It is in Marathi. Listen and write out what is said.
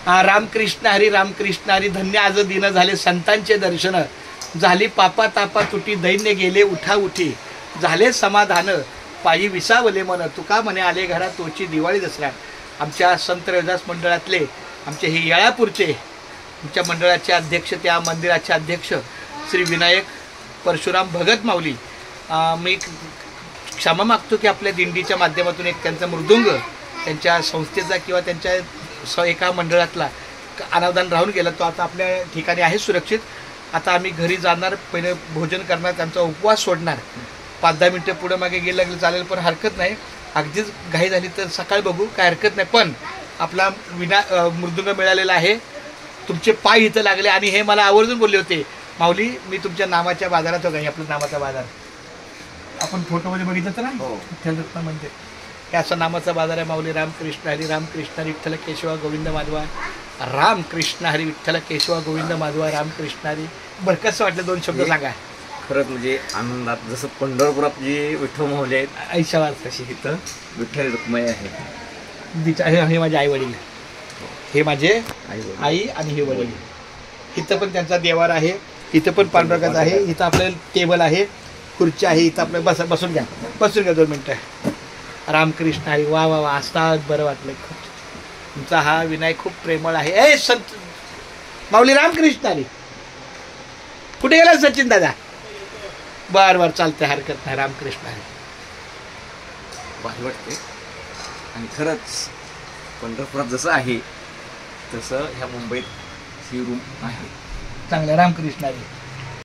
रामकृष्ण हरी धन्य आज दिन झाले संतांचे दर्शन, झाली पापा तापा तुटी दैन्य गेले उठा उठी, झाले समाधान पायी विसावले मन, तुका म्हणे आले घरा तोची दिवाळी दसरा. आमच्या संत रविदास मंडळातले आमचे हे येळापूरचे आमच्या मंडळाचे अध्यक्ष, त्या मंदिराचे अध्यक्ष श्री विनायक परशुराम भगत माऊली, मी क्षमा मागतो की आपल्या दिंडीच्या माध्यमातून एक त्यांचा मृदुंग त्यांच्या संस्थेचा किंवा त्यांच्या एका मंडळातला अनावधान राहून गेला. तो आता आपल्या ठिकाणी आहे सुरक्षित. आता आम्ही घरी जाणार, पहिले भोजन करणार, त्यांचा उपवास सोडणार. 5-10 मिनटं पुढं मागे गेलं लागलं चालेल, पण हरकत नाही. अगदीच घाई झाली तर सकाळी बघू, काय हरकत नाही. पण आपला मृदुंग मिळालेला आहे. तुमचे पाय इथं लागले आणि हे मला आवर्जून बोलले होते, माऊली मी तुमच्या नामाच्या बाजारात हो. काही आपलं नामाचा बाजार आपण फोटोमध्ये बघितलं तर ना, विठ्ठल म्हणजे हे असं नामाचा बाजार आहे. माऊली रामकृष्ण हरी विठ्ठल केशवा गोविंद माधवा, रामकृष्ण हरी विठ्ठल केशवा गोविंद माधवा, रामकृष्ण हरी. बरं कसं वाटलं, 2 शब्द सांगा. खरंच म्हणजे आनंदात, जसं पंढरपुरात जे विठ्ठल माऊली आहेत ऐशावाद, तशी इथं विठ्ठल रुक्माई आहे. हे माझे आई वडील, हे माझे आई आणि हे वडील. इथं पण त्यांचा देवार आहे, इथं पण पांडुरंगाचा आहे. इथं आपलं टेबल आहे, खुर्ची आहे. इथं आपलं बसून घ्या 2 मिनटं. रामकृष्ण हरी. वा वा वा, असता बरं वाटलं. खूप तुमचा हा विनायक खूप प्रेमळ आहे. ए संत माऊली रामकृष्ण हरी. कुठे गेला सचिन दादा? बरं चालतंय, हरकत नाही. रामकृष्ण हरी. भारी वाटते. आणि खरंच पंढरपुरात जसं आहे तसं ह्या मुंबईत ही रूम आहे. चांगलं. रामकृष्ण हरी.